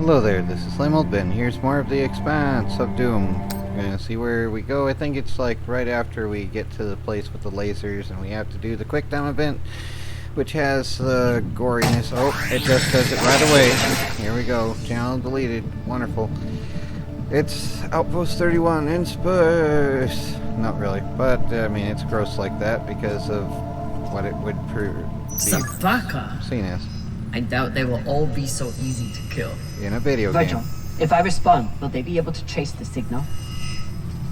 Hello there, this is Slim Old Ben. Here's more of the Expanse of Doom. We're gonna see where we go. I think it's like right after we get to the place with the lasers and we have to do the quick time event, which has goriness. Oh, it just does it right away. Here we go. Channel deleted. Wonderful. It's Outpost 31 in space. Not really, but I mean it's gross like that because of what it would be Sabaka. seen as I doubt they will all be so easy to kill. in a video Virgil, game. if I respond, will they be able to trace the signal?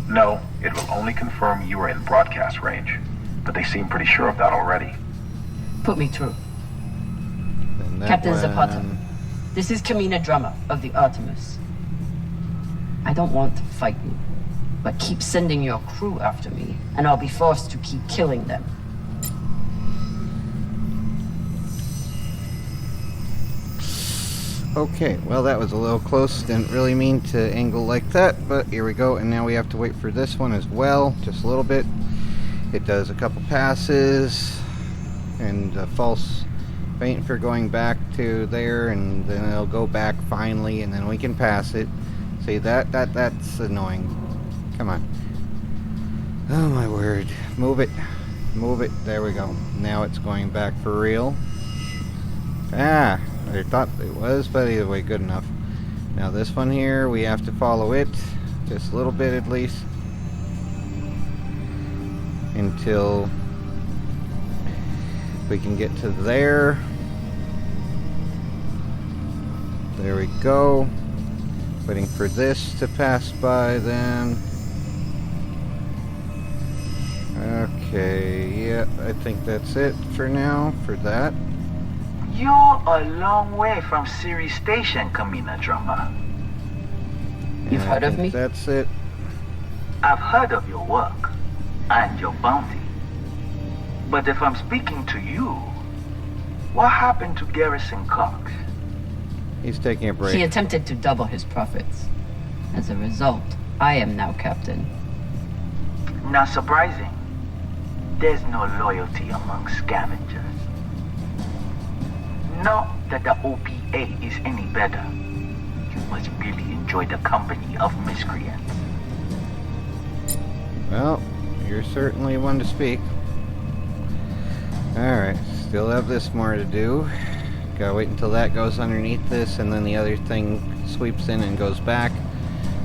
No, it will only confirm you are in broadcast range. But they seem pretty sure of that already. Put me through. And that Captain one- Zapata, this is Kamina Drummer of the Artemis. I don't want to fight you, but keep sending your crew after me, and I'll be forced to keep killing them. Okay, well that was a little close. Didn't really mean to angle like that, but here we go. And now we have to wait for this one as well, just a little bit. It does a couple passes and a false feint for going back to there, and then it'll go back finally, and then we can pass it. See that's annoying. Come on. Oh my word. Move it. Move it. There we go. Now it's going back for real. Ah, I thought it was, but either way, good enough. Now this one here, we have to follow it, just a little bit at least, until we can get to there. There we go. Waiting for this to pass by then. Okay, yeah, I think that's it for now, for that. You're a long way from Siri Station, Kamina Drummer. You've And I heard of think me? That's it. I've heard of your work and your bounty. But if I'm speaking to you, what happened to Garrison Cox? He's taking a break. He attempted to double his profits. As a result, I am now captain. Not surprising. There's no loyalty among scavengers. Not that the OPA is any better. You must really enjoy the company of miscreants. Well, you're certainly one to speak. Alright, still have this more to do. Gotta wait until that goes underneath this, and then the other thing sweeps in and goes back.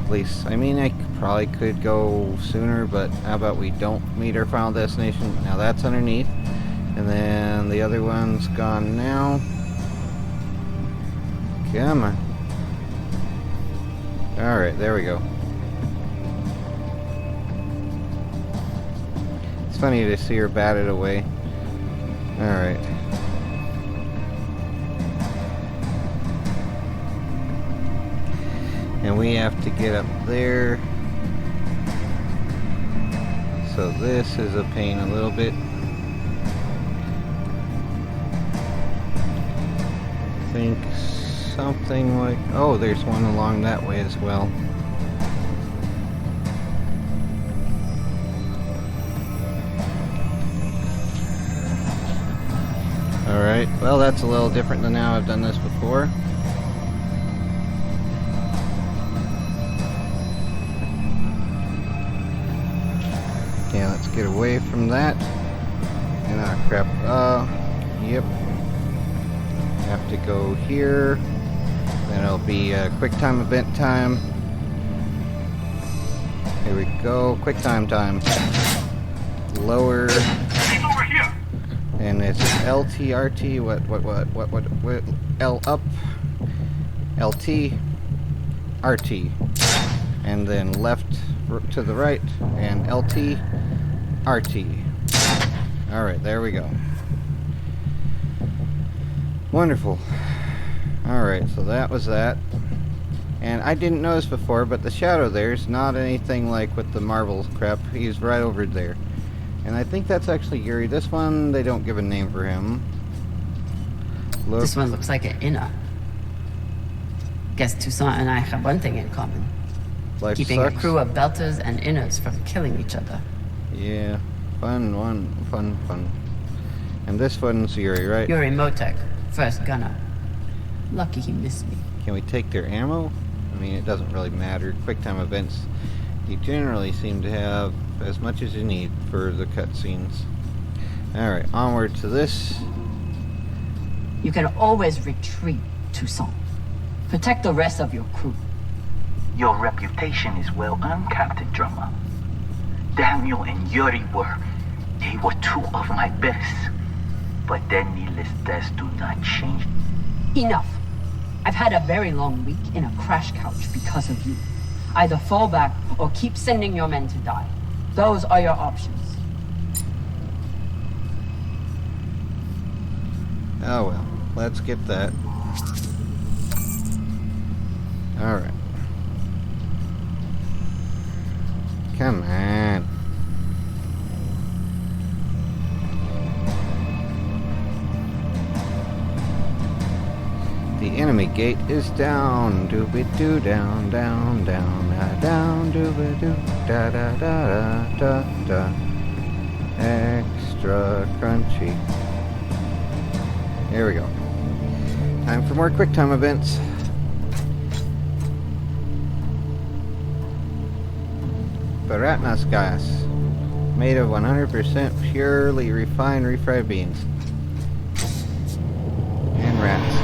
At least, I mean, I probably could go sooner, but how about we don't meet our final destination? Now that's underneath. And then the other one's gone now. Come on. Alright, there we go. It's funny to see her batted away. Alright. And we have to get up there. So this is a pain a little bit. I think something like... Oh, there's one along that way as well. Alright, well that's a little different than how I've done this before. Yeah, let's get away from that. And crap. Yep. Have to go here. Then it'll be quick time event time. Here we go. Quick time time. Lower. Over here! And it's LTRT. What? L up. LT. RT. And then left to the right. And LT. RT. Alright, there we go. Wonderful. Alright, so that was that. And I didn't notice before, but the shadow there's not anything like with the marble crap. He's right over there. And I think that's actually Yuri. This one, they don't give a name for him. Look. This one looks like an inner. Guess Toussaint and I have one thing in common. Life Keeping sucks. a crew of belters and inners from killing each other. Yeah. Fun. And this one's Yuri, right? Yuri Motek, first gunner. Lucky he missed me. Can we take their ammo? I mean, it doesn't really matter. QuickTime events, you generally seem to have as much as you need for the cutscenes. Alright, onward to this. You can always retreat, Toussaint. Protect the rest of your crew. Your reputation is well earned, Captain Drummer. Daniel and Yuri they were two of my best. But their needless deaths do not change. Enough. I've had a very long week in a crash couch because of you. Either fall back or keep sending your men to die. Those are your options. Oh well, let's get that. Alright. Come on. The enemy gate is down. Dooby-doo, down, down, down, down, dooby-doo, da da da da da da. Extra crunchy. Here we go. Time for more QuickTime events. Baratnas gas, made of 100% purely refined refried beans. And rats.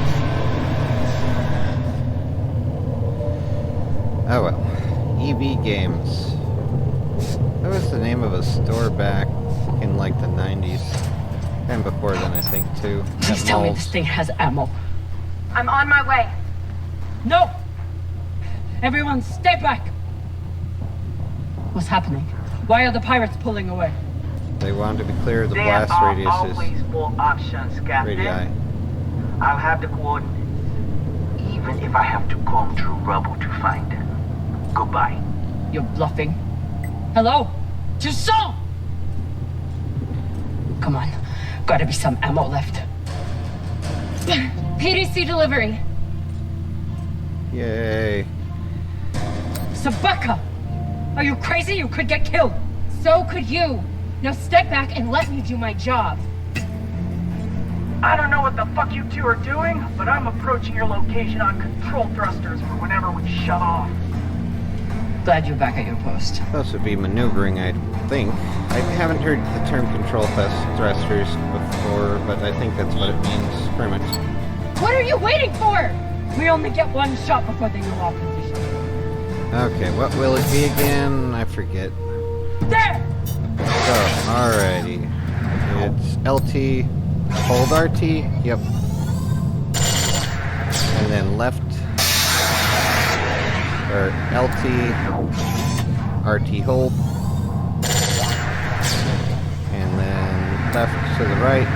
Oh well. EB Games. That was the name of a store back in like the 90s. And before then, I think, too. Please tell me this thing has ammo. I'm on my way. No! Everyone, stay back! What's happening? Why are the pirates pulling away? They want to be clear of the There blast are radius always more options, Captain. radii. I'll have the coordinates, even if I have to comb through rubble to find them. Goodbye. You're bluffing. Hello? Toussaint! Come on. Gotta be some ammo left. PDC delivery. Yay. Sabaka! Are you crazy? You could get killed. So could you. Now step back and let me do my job. I don't know what the fuck you two are doing, but I'm approaching your location on control thrusters for whenever we shut off. Glad you're back at your post. Supposed to be maneuvering, I think. I haven't heard the term control thrusters before, but I think that's what it means, pretty much. What are you waiting for? We only get one shot before they know our position. Okay, what will it be again? I forget. There! So, alrighty. It's LT, hold RT, yep. And then left, or LT, RT hold. And then left to the right,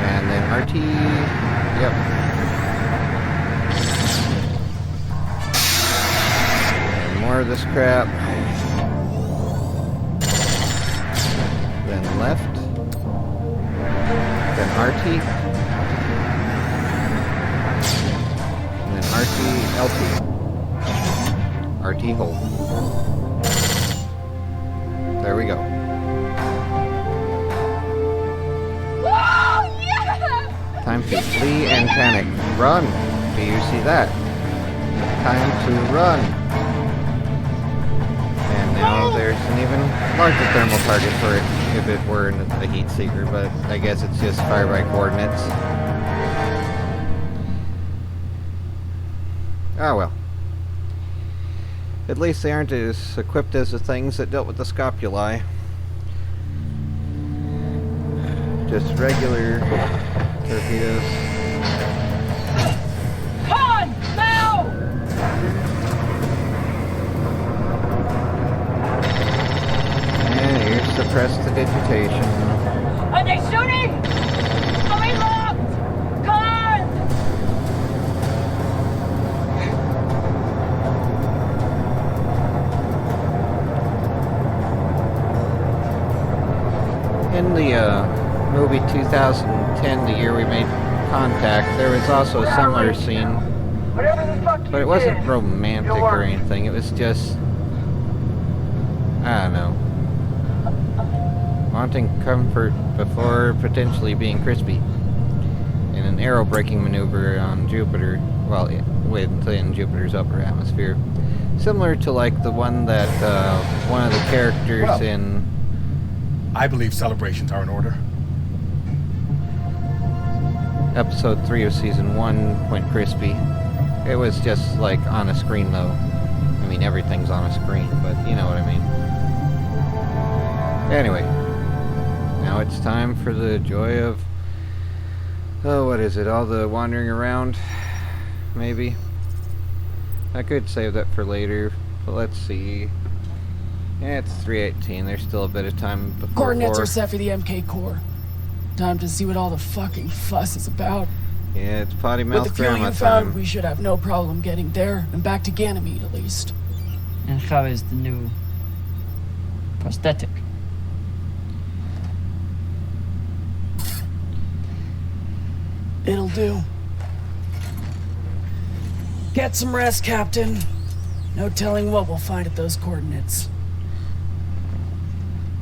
and then RT, yep. More of this crap. Then left. Then RT. And then RT, LT. RT hold. There we go. Oh, yeah! Time to flee and panic. Run! Do you see that? Time to run! Now there's an even larger thermal target for it if it were a heat seeker, but I guess it's just fire by coordinates. Oh well. At least they aren't as equipped as the things that dealt with the scopuli. Just regular torpedoes. Con! Now! And here's prestidigitation. Are they shooting? Are we locked? Con! In the movie 2010, the year we made contact, there was also a similar scene, Whatever the fuck you but it wasn't did, romantic or anything. It was just, I don't know, wanting comfort before potentially being crispy. And an arrow braking maneuver on Jupiter. Well, within Jupiter's upper atmosphere. Similar to like the one that one of the characters Well, in... I believe celebrations are in order. Episode 3 of Season 1 went crispy. It was just like on a screen though. I mean, everything's on a screen, but you know what I mean. Anyway, now it's time for the joy of... Oh, what is it? All the wandering around? Maybe? I could save that for later, but let's see. Yeah, it's 3:18. There's still a bit of time before... Coordinates are set for the MK core. Time to see what all the fucking fuss is about. Yeah, it's potty With mouth the fuel grandma you found, time. we should have no problem getting there and back to Ganymede at least. And how is the new prosthetic? It'll do. Get some rest, Captain. No telling what we'll find at those coordinates.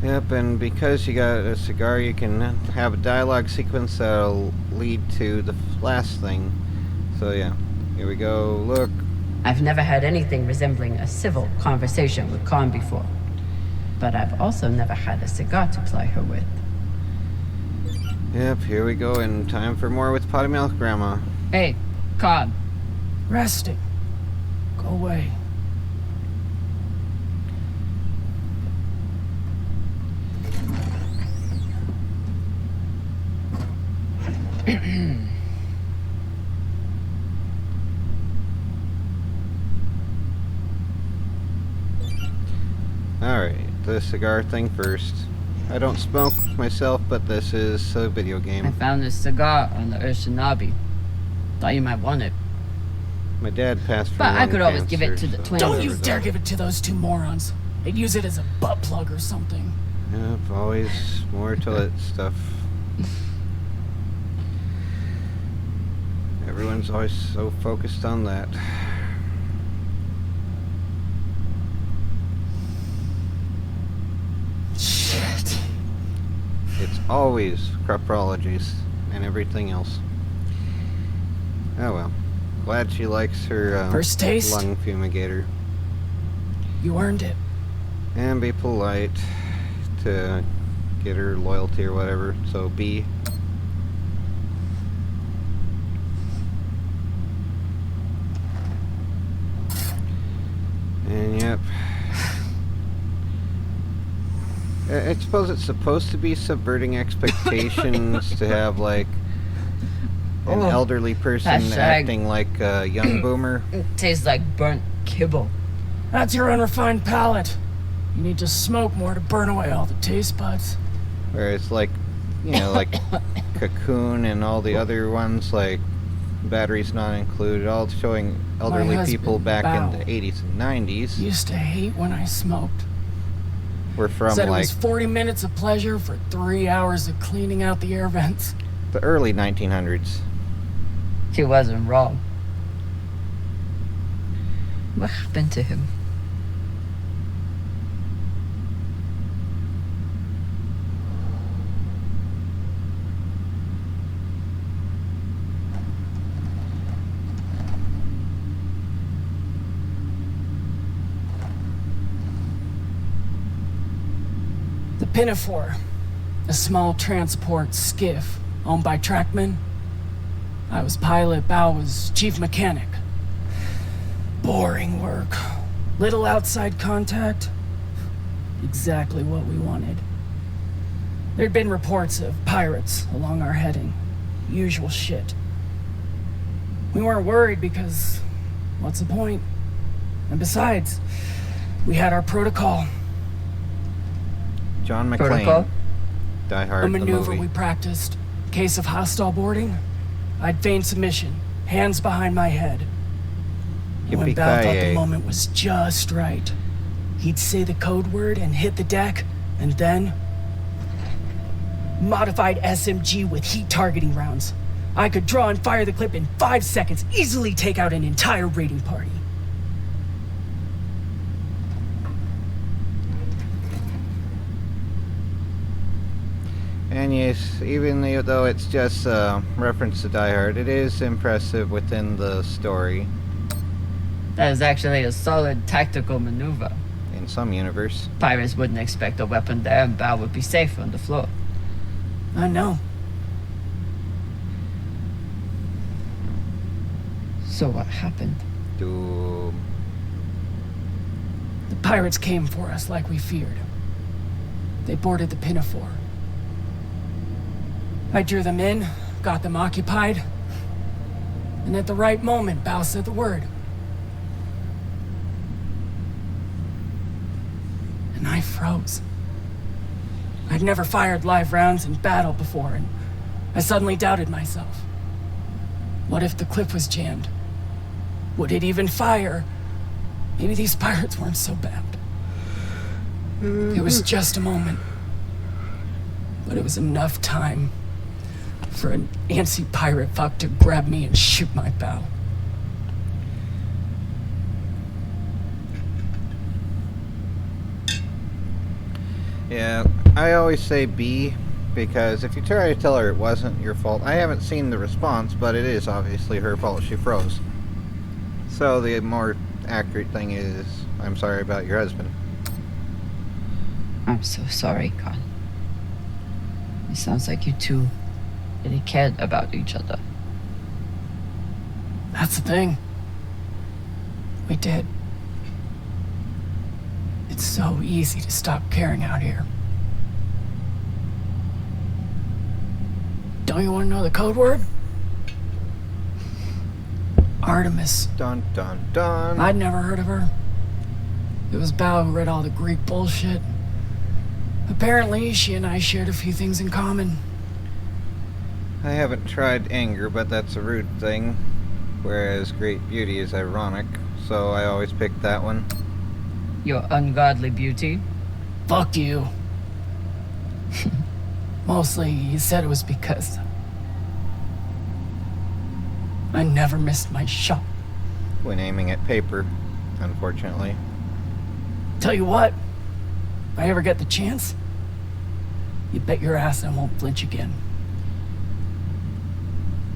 Yep, and because you got a cigar, you can have a dialogue sequence that'll lead to the last thing. So yeah, here we go. Look. I've never had anything resembling a civil conversation with Khan before. But I've also never had a cigar to ply her with. Yep, here we go, and time for more with potty mouth grandma. Hey, Khan. Resting. Go away. Alright, the cigar thing first. I don't smoke myself, but this is a video I game. found this cigar on the Urshanabi. Thought you might want it. My dad passed from But I lung could always give it cancer, to the so- twins. Don't you dare give it to those two morons. They'd use it as a butt plug or something. Yep, always more toilet stuff. Everyone's always so focused on that. Shit. It's always crepologies and everything else. Oh well. Glad she likes her First taste? lung fumigator. You earned it. And be polite to get her loyalty or whatever. So be. And yep. I suppose it's supposed to be subverting expectations to have like an Oh, elderly person hashtag. acting like a young boomer. It tastes like burnt kibble. That's your unrefined palate. You need to smoke more to burn away all the taste buds. Where it's like, you know, like Cocoon and all the other ones, like batteries not included, all showing elderly husband, people back Bao, in the 80s and 90s. Used to hate when I smoked. Were from Said it like was 40 minutes of pleasure for 3 hours of cleaning out the air vents. the early 1900s. He wasn't wrong. What happened to him? The Pinafore, a small transport skiff owned by Trackman. I was pilot, Bao was chief mechanic. Boring work. Little outside contact. Exactly what we wanted. There'd been reports of pirates along our heading. Usual shit. We weren't worried because what's the point? And besides, we had our protocol. John McClane. Protocol? Die Hard, A the maneuver movie. we practiced. Case of hostile boarding, I'd feign submission, hands behind my head. When Bao thought the Yippee-ki-yay. moment was just right, he'd say the code word and hit the deck, and then... Modified SMG with heat targeting rounds. I could draw and fire the clip in 5 seconds, easily take out an entire raiding party. And And yes, even though it's just a reference to Die Hard, it is impressive within the story. That is actually a solid tactical maneuver. In some universe. Pirates wouldn't expect a weapon there, and Bao would be safe on the floor. I know. So what happened? Do The pirates came for us like we feared. They boarded the Pinafore. I drew them in, got them occupied, and at the right moment, Bao said the word. And I froze. I'd never fired live rounds in battle before, and I suddenly doubted myself. What if the clip was jammed? Would it even fire? Maybe these pirates weren't so bad. It was just a moment. But it was enough time for an antsy pirate fuck to grab me and shoot my bow. Yeah, I always say B, because if you try to tell her it wasn't your fault, I haven't seen the response, but it is obviously her fault. She froze. So the more accurate thing is, I'm sorry about your husband. I'm so sorry, Con. It sounds like you two really cared about each other. That's the thing. We did. It's so easy to stop caring out here. Don't you want to know the code word? Artemis. Dun dun dun. I'd never heard of her. It was Bao who read all the Greek bullshit. Apparently, she and I shared a few things in common. I haven't tried anger, but that's a rude thing. Whereas great beauty is ironic, so I always pick that one. Your ungodly beauty? Fuck you. Mostly, he said it was because I never missed my shot. When aiming at paper, unfortunately. Tell you what, if I ever get the chance, you bet your ass I won't flinch again.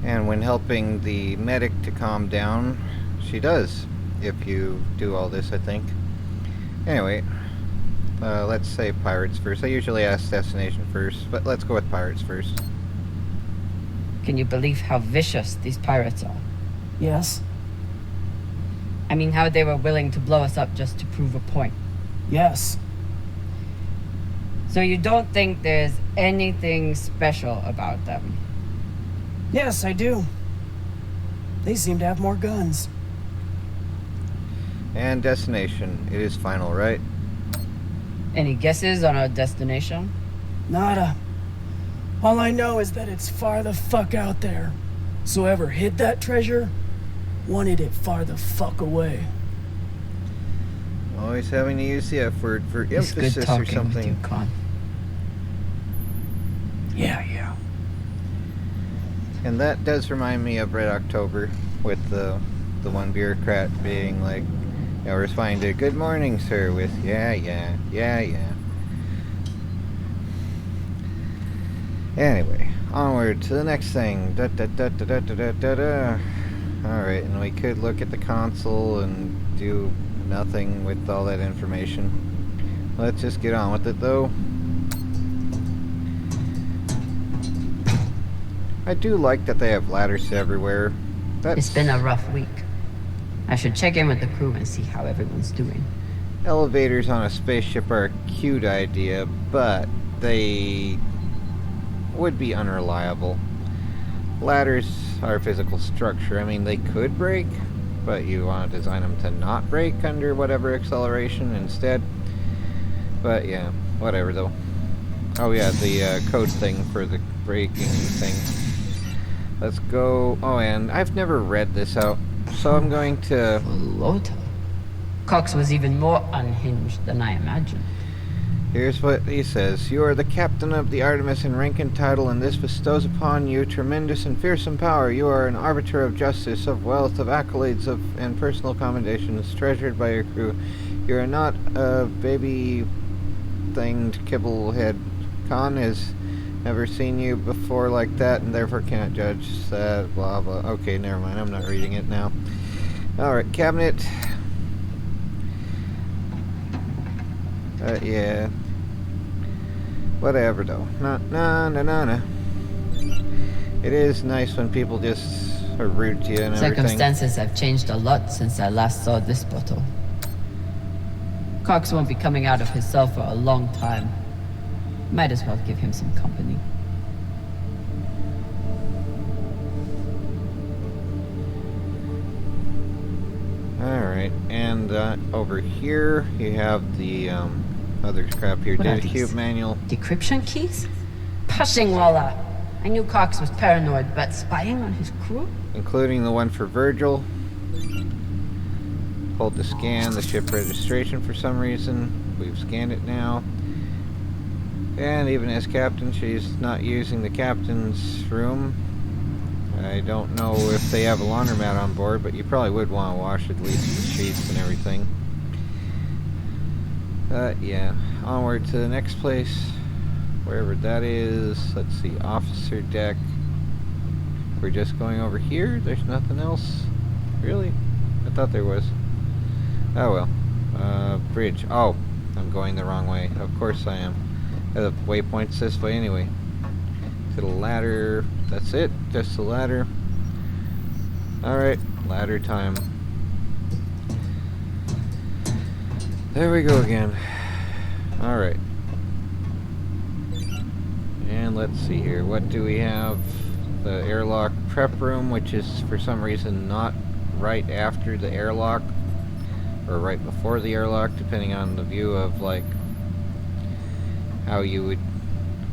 And when helping the medic to calm down, she does, if you do all this, I think. Anyway, let's say pirates first. I usually ask destination first, but let's go with pirates first. Can you believe how vicious these pirates are? Yes? I mean, how they were willing to blow us up just to prove a point. Yes. So you don't think there's anything special about them? Yes, I do. They seem to have more guns. And destination. It is final, right? Any guesses on our destination? Nada. All I know is that it's far the fuck out there. So whoever hid that treasure wanted it far the fuck away. Always having to use the F word for It's good emphasis or talking with something. you, Con. Yeah. And that does remind me of Red October, with the one bureaucrat being like, responding to "Good morning, sir," with yeah. Anyway, onward to the next thing. Alright, and we could look at the console and do nothing with all that information. Let's just get on with it, though. I do like that they have ladders everywhere. It's been a rough week. I should check in with the crew and see how everyone's doing. Elevators on a spaceship are a cute idea, but they would be unreliable. Ladders are physical structure. I mean, they could break, but you want to design them to not break under whatever acceleration instead. But yeah, whatever though. Oh yeah, the code thing for the braking thing. Let's go. Oh, and I've never read this out, so I'm going to... Lota. Cox was even more unhinged than I imagined. Here's what he says. You are the captain of the Artemis in rank and title, and this bestows upon you tremendous and fearsome power. You are an arbiter of justice, of wealth, of accolades, and personal commendations treasured by your crew. You are not a baby-thinged kibblehead. Khan is Never seen you before like that and therefore cannot judge that, blah blah. Okay, never mind, I'm not reading it now. Alright, cabinet. Yeah. Whatever though. Nah. It is nice when people just are rude to you and everything. Circumstances have changed a lot since I last saw this bottle. Cox won't be coming out of his cell for a long time. Might as well give him some company. Alright, and over here you have the other crap here. What are Data cube these? manual. Decryption keys? Pushing Walla. I knew Cox was paranoid, but spying on his crew? Including the one for Virgil. Hold to scan the ship registration for some reason. We've scanned it now. And even as captain, she's not using the captain's room. I don't know if they have a laundromat on board, but you probably would want to wash at least the sheets and everything. Yeah, onward to the next place, wherever that is. Let's see, officer deck. We're just going over here? There's nothing else? Really? I thought there was. Oh well. Bridge. Oh, I'm going the wrong way. Of course I am. The waypoint's this way anyway. To the ladder. That's it. Just the ladder. Alright, ladder time. There we go again. Alright. And let's see here. What do we have? The airlock prep room, which is for some reason not right after the airlock. Or right before the airlock, depending on the view of like how you would,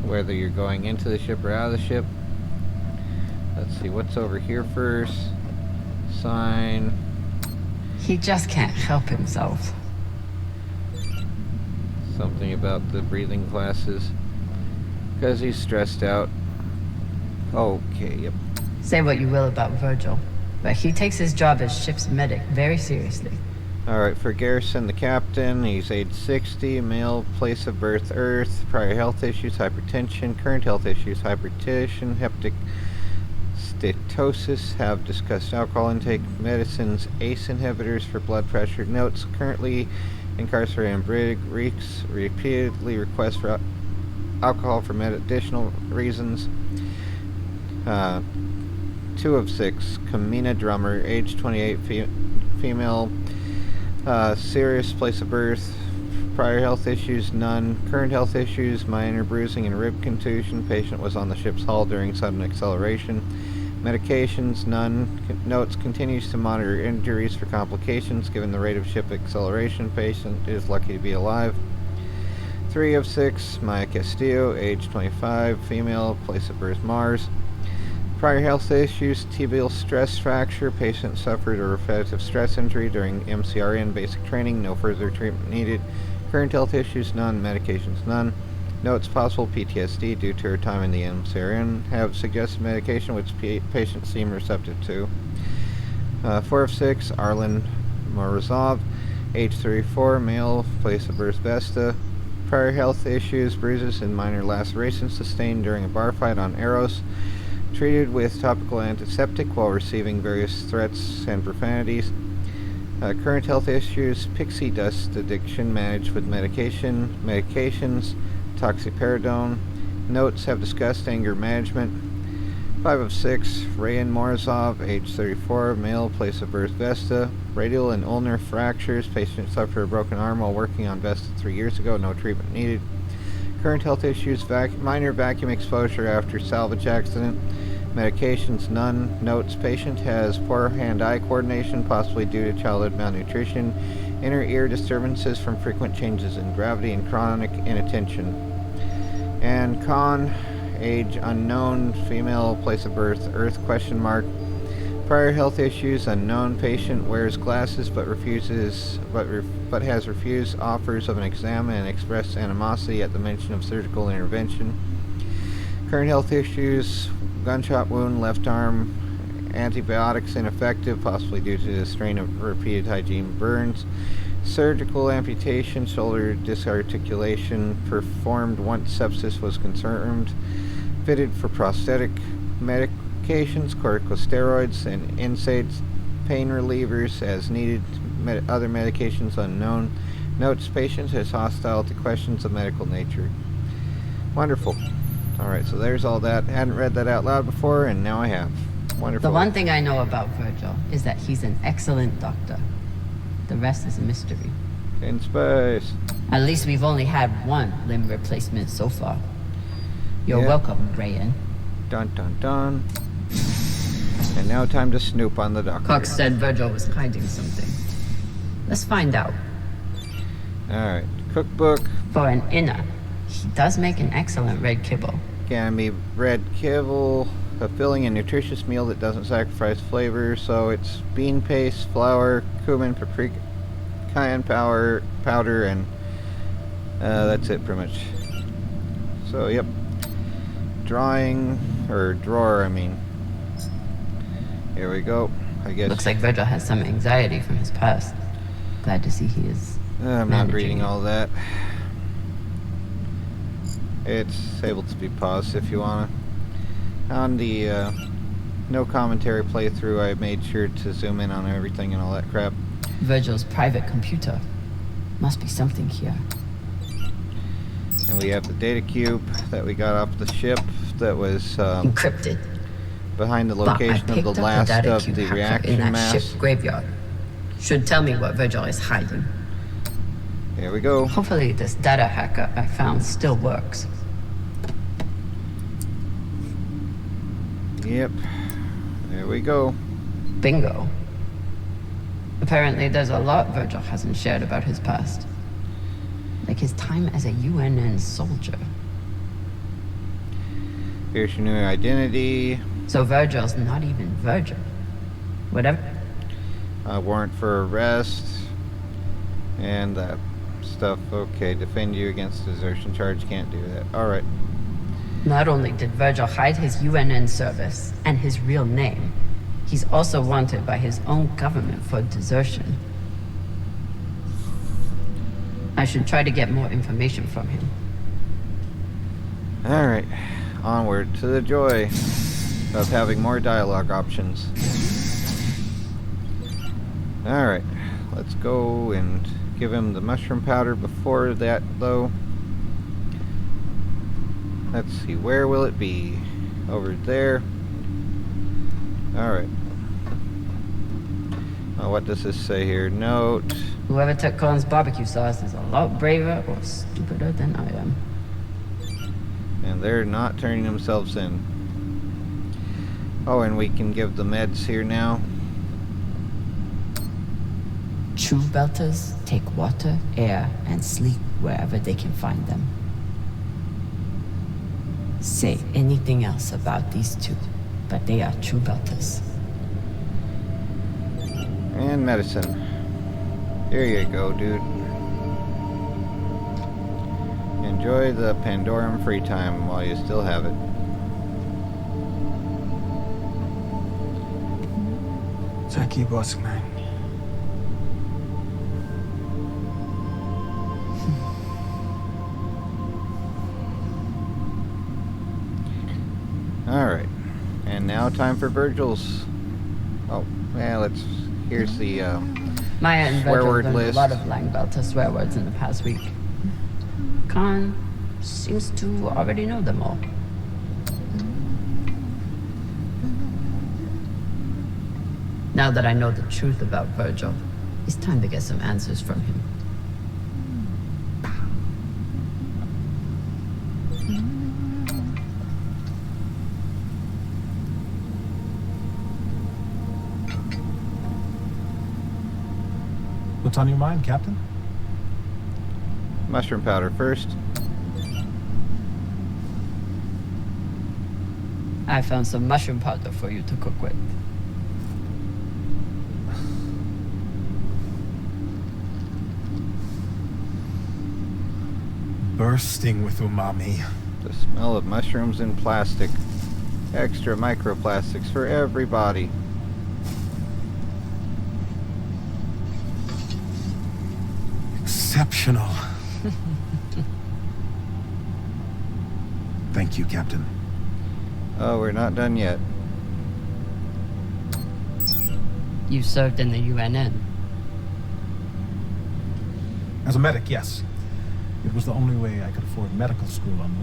whether you're going into the ship or out of the ship. Let's see, what's over here first? Sign. He just can't help himself. Something about the breathing classes. Because he's stressed out. Okay, yep. Say what you will about Virgil, but he takes his job as ship's medic very seriously. Alright, for Garrison, the captain, he's age 60, male, place of birth Earth, prior health issues, hypertension, current health issues, hypertension, hepatic steatosis, have discussed alcohol intake, medicines, ACE inhibitors for blood pressure, notes, currently incarcerated in Brig, Reeks, repeatedly requests for alcohol for additional reasons. 2 of 6, Kamina drummer, age 28, female, serious place of birth, prior health issues, none, current health issues, minor bruising and rib contusion, patient was on the ship's hull during sudden acceleration, medications, none, notes, continues to monitor injuries for complications, given the rate of ship acceleration, patient is lucky to be alive. 3 of 6, Maya Castillo, age 25, female, place of birth Mars. Prior health issues, tibial stress fracture, patient suffered a repetitive stress injury during MCRN basic training, no further treatment needed. Current health issues, none, medications, none. Notes, possible PTSD due to her time in the MCRN, have suggested medication which patients seem receptive to. 4 of 6, Arlen Morozov, age 34, male, place of birth Vesta. Prior health issues, bruises and minor lacerations sustained during a bar fight on Eros. Treated with topical antiseptic while receiving various threats and profanities. Current health issues, pixie dust addiction managed with medications, toxiparidone. Notes, have discussed anger management. 5 of 6, Rayan Morozov, age 34, male, place of birth Vesta. Radial and ulnar fractures, patient suffered a broken arm while working on Vesta 3 years ago, no treatment needed. Current health issues, minor vacuum exposure after salvage accident. Medications, none. Notes, patient has poor hand-eye coordination, possibly due to childhood malnutrition. Inner ear disturbances from frequent changes in gravity and chronic inattention. And Con, age unknown, female, place of birth Earth, question mark. Prior health issues, unknown, patient wears glasses but has refused offers of an exam and expressed animosity at the mention of surgical intervention. Current health issues, gunshot wound, left arm, antibiotics ineffective, possibly due to the strain of repeated hygiene burns. Surgical amputation, shoulder disarticulation performed once sepsis was confirmed. fitted for prosthetic medications, corticosteroids, and NSAIDs, pain relievers as needed, other medications unknown. Notes: patient is hostile to questions of medical nature. Wonderful. Alright, so there's all that. Hadn't read that out loud before, and now I have. Wonderful. The one thing I know about Virgil is that he's an excellent doctor. The rest is a mystery. In space. At least we've only had one limb replacement so far. You're welcome, Rayan. Dun dun dun. And now time to snoop on the doctor. Cox said Virgil was hiding something. Let's find out. Alright, cookbook. For an inner, he does make an excellent red kibble. Gammy red kibble. A filling and nutritious meal that doesn't sacrifice flavor. So it's bean paste, flour, cumin, paprika, cayenne powder, and that's it pretty much. So yep. Drawing, or drawer, I mean. Here we go. I guess. Looks like Virgil has some anxiety from his past. Glad to see he is. I'm not reading all that. It's able to be paused if you wanna. On the no commentary playthrough, I made sure to zoom in on everything and all that crap. Virgil's private computer. Must be something here. And we have the data cube that we got off the ship that was encrypted behind the location of the last of the reaction in that mass. Ship graveyard. Should tell me what Virgil is hiding. Here we go. Hopefully this data hacker I found still works. Yep. There we go. Bingo. Apparently there's a lot Virgil hasn't shared about his past. Like his time as a UNN soldier. Here's your new identity. So Virgil's not even Virgil. Whatever. Warrant for arrest. And that stuff. Okay, defend you against desertion charge. Can't do that. Alright. Not only did Virgil hide his UNN service and his real name, he's also wanted by his own government for desertion. I should try to get more information from him. Alright. Onward to the joy of having more dialogue options. Alright. Let's go and give him the mushroom powder. Before that, though, let's see, where will it be? Over there. Alright. What does this say here? Note. Whoever took Colin's barbecue sauce is a lot braver or stupider than I am. And they're not turning themselves in. Oh, and we can give the meds here now. True belters take water, air, and sleep wherever they can find them. Say anything else about these two, but they are true belters. And medicine. Here you go, dude. Enjoy the Pandorum free time while you still have it. Jackie Bossman. Alright. And now time for Virgil's. Oh, yeah, let's. Here's the Maya and swear Virgil word learned list. a lot of Langbelter swear words in the past week. Khan seems to already know them all. Now that I know the truth about Virgil, it's time to get some answers from him. What's on your mind, Captain? Mushroom powder first. I found some mushroom powder for you to cook with. Bursting with umami. The smell of mushrooms in plastic. Extra microplastics for everybody. Exceptional. Thank you, Captain. Oh, we're not done yet. You served in the UNN. As a medic, yes. It was the only way I could afford medical school on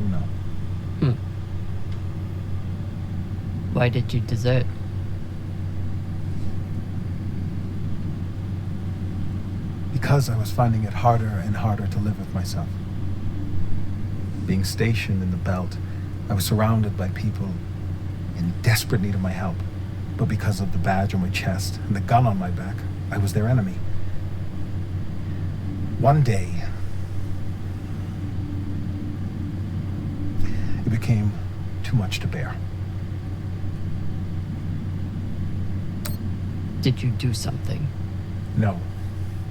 Luna. Why did you desert? Because I was finding it harder and harder to live with myself. Being stationed in the belt, I was surrounded by people in desperate need of my help. But because of the badge on my chest and the gun on my back, I was their enemy. One day, it became too much to bear. Did you do something? No,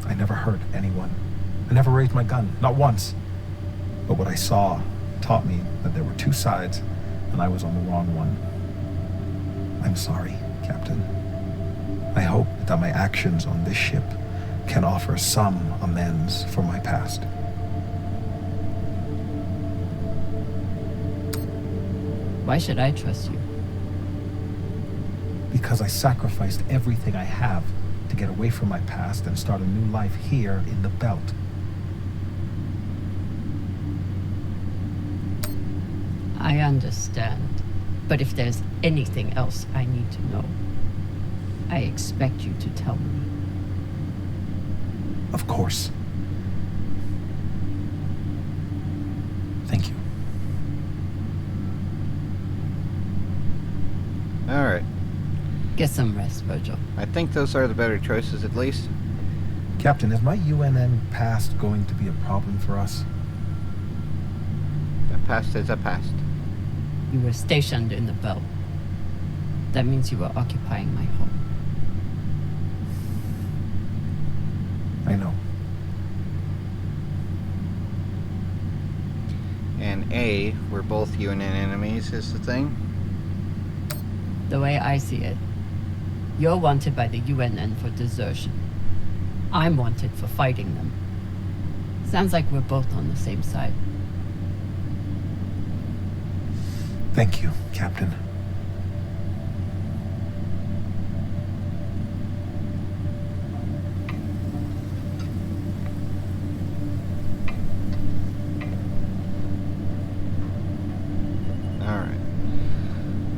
I never hurt anyone. I never raised my gun, not once. But what I saw taught me that there were two sides, and I was on the wrong one. I'm sorry, Captain. I hope that my actions on this ship can offer some amends for my past. Why should I trust you? Because I sacrificed everything I have to get away from my past and start a new life here in the belt. I understand. But if there's anything else I need to know, I expect you to tell me. Of course. Thank you. Alright. Get some rest, Virgil. I think those are the better choices, at least. Captain, is my UNN past going to be a problem for us? The past is a past. You were stationed in the belt. That means you were occupying my home. I know. And A, we're both UNN enemies, is the thing. The way I see it, you're wanted by the UNN for desertion. I'm wanted for fighting them. Sounds like we're both on the same side. Thank you, Captain. Alright.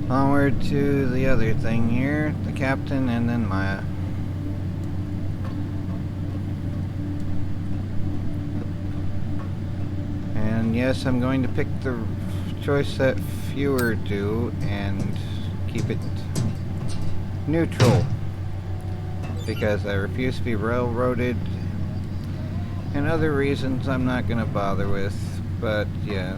Onward to the other thing here. The captain and then Maya. And yes, I'm going to pick the choice that fewer do and keep it neutral. Because I refuse to be railroaded. And other reasons I'm not going to bother with. But yeah,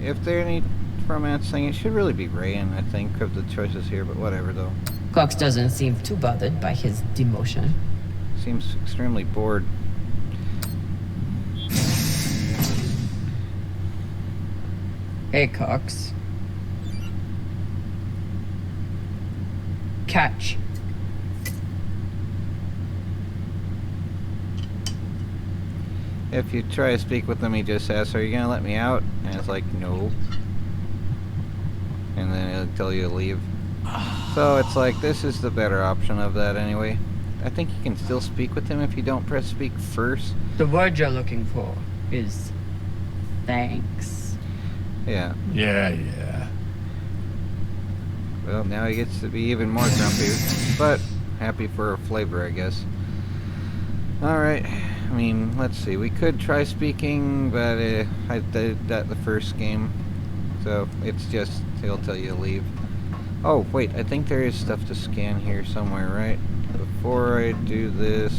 if there any romance thing, it should really be Rayan, I think, of the choices here, but whatever though. Cox doesn't seem too bothered by his demotion. Seems extremely bored. Hey, Cox. Catch. If you try to speak with him, he just asks, "Are you gonna let me out?" And it's like, "No." And then he'll tell you to leave. So it's like, this is the better option of that anyway. I think you can still speak with him if you don't press speak first. The word you're looking for is thanks. Yeah. Yeah. Well, now he gets to be even more grumpy, but happy for a flavor, I guess. Alright. I mean, let's see. We could try speaking, but I did that the first game. So it's just, he'll tell you to leave. Oh, wait, I think there is stuff to scan here somewhere, right? Before I do this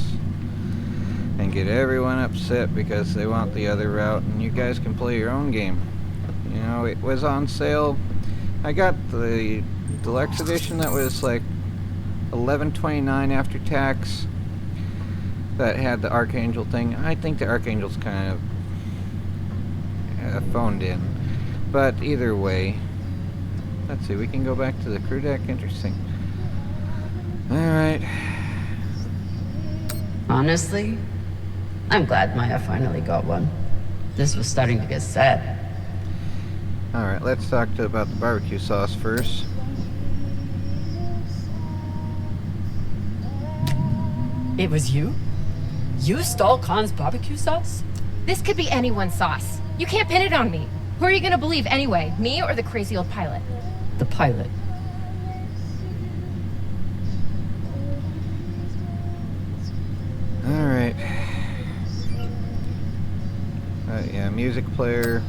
and get everyone upset because they want the other route, and you guys can play your own game. You know, it was on sale. I got the deluxe edition that was like $11.29 after tax. That had the Archangel thing. I think the Archangel's kind of phoned in. But either way, let's see, we can go back to the crew deck. Interesting. Alright. Honestly, I'm glad Maya finally got one. This was starting to get sad. Alright, let's talk about the barbecue sauce first. It was you? You stole Khan's barbecue sauce? This could be anyone's sauce. You can't pin it on me. Who are you gonna believe anyway? Me or the crazy old pilot? The pilot. Alright. Yeah, music player.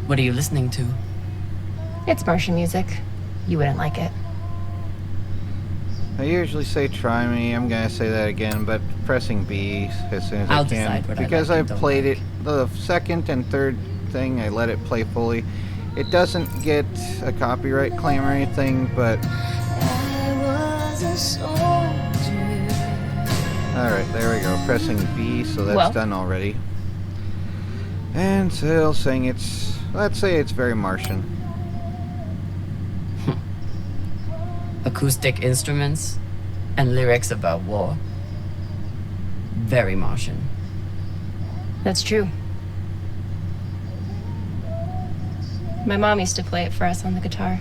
What are you listening to? It's Martian music. You wouldn't like it. I usually say try me, I'm gonna say that again, but pressing B as soon as I'll I can. decide what I Because like I and don't played like. it, the second and third thing, I let it play fully. It doesn't get a copyright claim or anything, but... Alright, there we go, pressing B, so that's done already. And still saying it's, let's say it's very Martian. Acoustic instruments and lyrics about war. Very Martian. That's true. My mom used to play it for us on the guitar.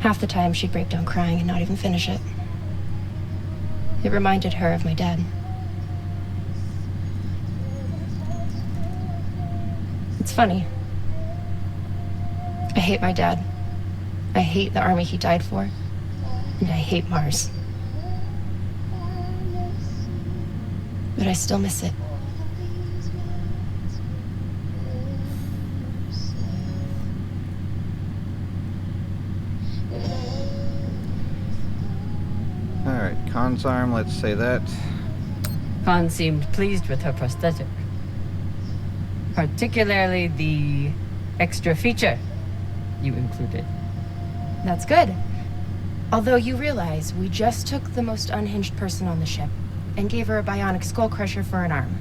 Half the time she'd break down crying and not even finish it. It reminded her of my dad. It's funny. I hate my dad. I hate the army he died for. And I hate Mars. But I still miss it. Alright, Khan's arm, let's say that. Khan seemed pleased with her prosthetic. Particularly the extra feature you included. That's good. Although you realize we just took the most unhinged person on the ship and gave her a bionic skull crusher for an arm.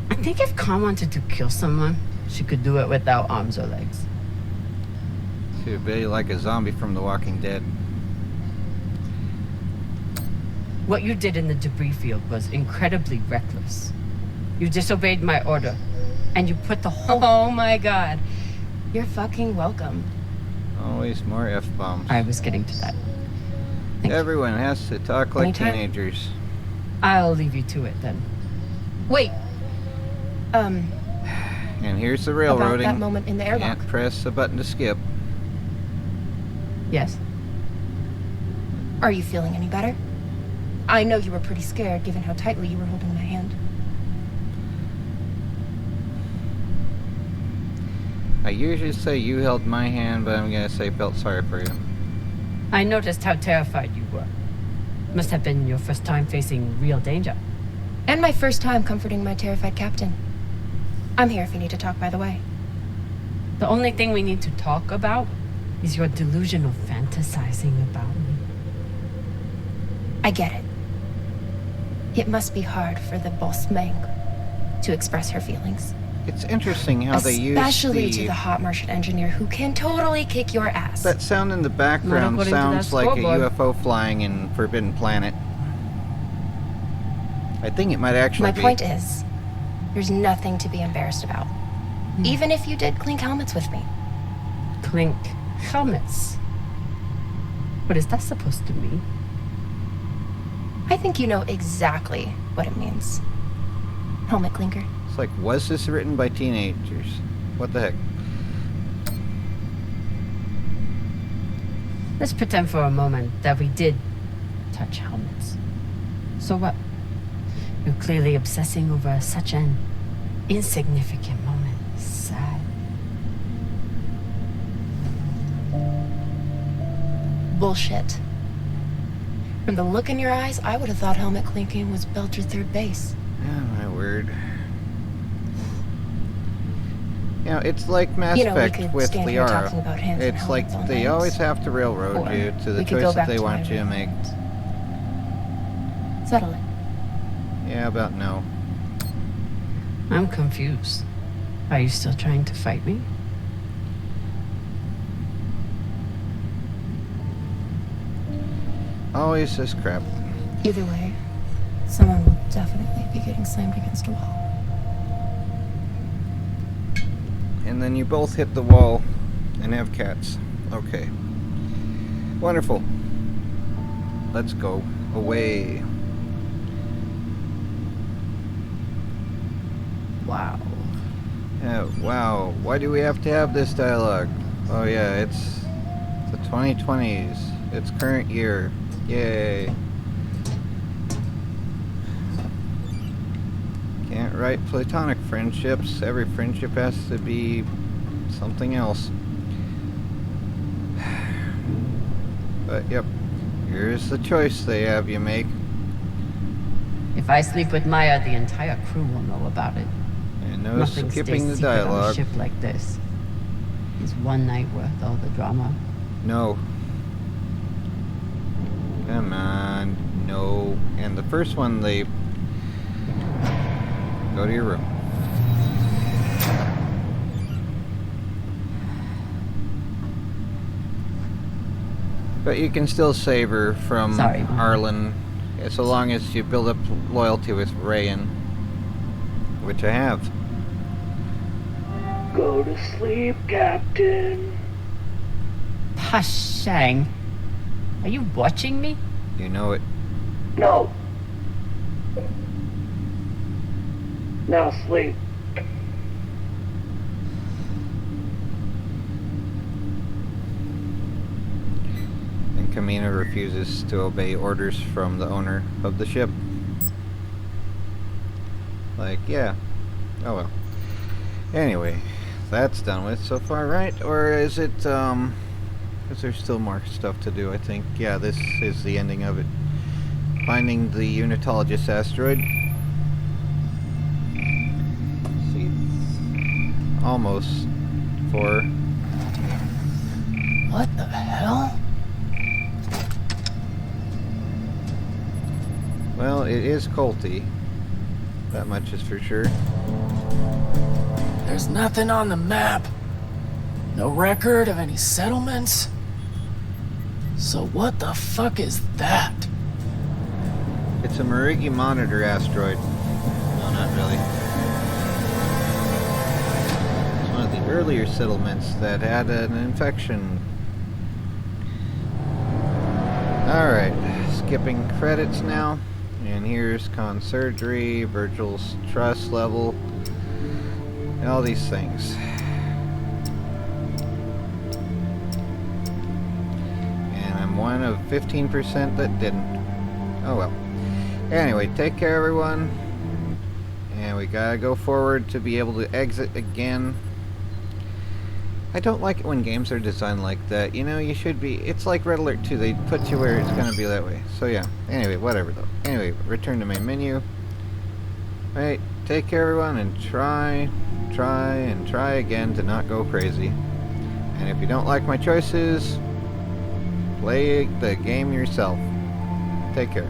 I think if Khan wanted to kill someone, she could do it without arms or legs. She would be like a zombie from The Walking Dead. What you did in the debris field was incredibly reckless. You disobeyed my order, and you put the whole... Oh my god. You're fucking welcome. Always more F-bombs. I was getting to that. Everyone has to talk like Anytime. teenagers. I'll leave you to it then. Wait. And here's the About railroading. that moment in the airlock. Can't press a button to skip. Yes. Are you feeling any better? I know you were pretty scared given how tightly you were holding my hand. I usually say you held my hand, but I'm gonna say felt sorry for you. I noticed how terrified you were. Must have been your first time facing real danger. And my first time comforting my terrified captain. I'm here if you need to talk, by the way. The only thing we need to talk about is your delusional fantasizing about me. I get it. It must be hard for the boss Meng to express her feelings. It's interesting how they use Especially to the hot Martian engineer who can totally kick your ass. That sound in the background according to sounds that like a scoreboard. UFO flying in Forbidden Planet. I think it might actually My be. point is, there's nothing to be embarrassed about. Even if you did clink helmets with me. Clink helmets. What is that supposed to mean? I think you know exactly what it means. Helmet clinker. It's like, was this written by teenagers? What the heck? Let's pretend for a moment that we did touch helmets. So what? You're clearly obsessing over such an insignificant moment. Sad. Bullshit. From the look in your eyes, I would have thought helmet clinking was Belcher third base. Oh my word. You know, it's like Mass You know, we Effect could with stand here talking Liara. about hands and It's like helmets all they night. always have to railroad Or you to the we could go choice that back they to want my you to make. room. Settle it. Yeah, about no. I'm confused. Are you still trying to fight me? Always this crap. Either way, someone will definitely be getting slammed against a wall. and then you both hit the wall and have cats. Okay. Wonderful. Let's go away. Wow. Yeah, wow. Why do we have to have this dialogue? Oh yeah, it's the 2020s. It's current year. Yay. Can't write platonic friendships. Every friendship has to be something else. But yep, here's the choice they have you make. If I sleep with Maya, the entire crew will know about it. And no Nothing skipping the stays secret on a dialogue. ship like this. Is one night worth all the drama? No. Come on. No. And the first one, they go to your room. But you can still save her from Sorry, Mom. Arlen, so long as you build up loyalty with Rayan, which I have. Go to sleep, Captain. Shang. Are you watching me? You know it. No. Now sleep. And Kamina refuses to obey orders from the owner of the ship. Like, yeah. Oh well. Anyway, that's done with so far, right? Or is it, because there's still more stuff to do, I think. Yeah, this is the ending of it. Finding the Unitologist asteroid. Let's see. Almost 4. What the hell? Well, it is culty. That much is for sure. There's nothing on the map. No record of any settlements. So what the fuck is that? It's a Marigi Monitor asteroid. No, not really. It's one of the earlier settlements that had an infection. Alright, skipping credits now. And here's con surgery, Virgil's trust level, and all these things. And I'm one of 15% that didn't. Oh well. Anyway, take care everyone. And we gotta go forward to be able to exit again. I don't like it when games are designed like that. You know, you should be... It's like Red Alert 2. They put you where it's going to be that way. So yeah. Anyway, whatever though. Anyway, return to main menu. Right. Take care everyone and try again to not go crazy. And if you don't like my choices, play the game yourself. Take care.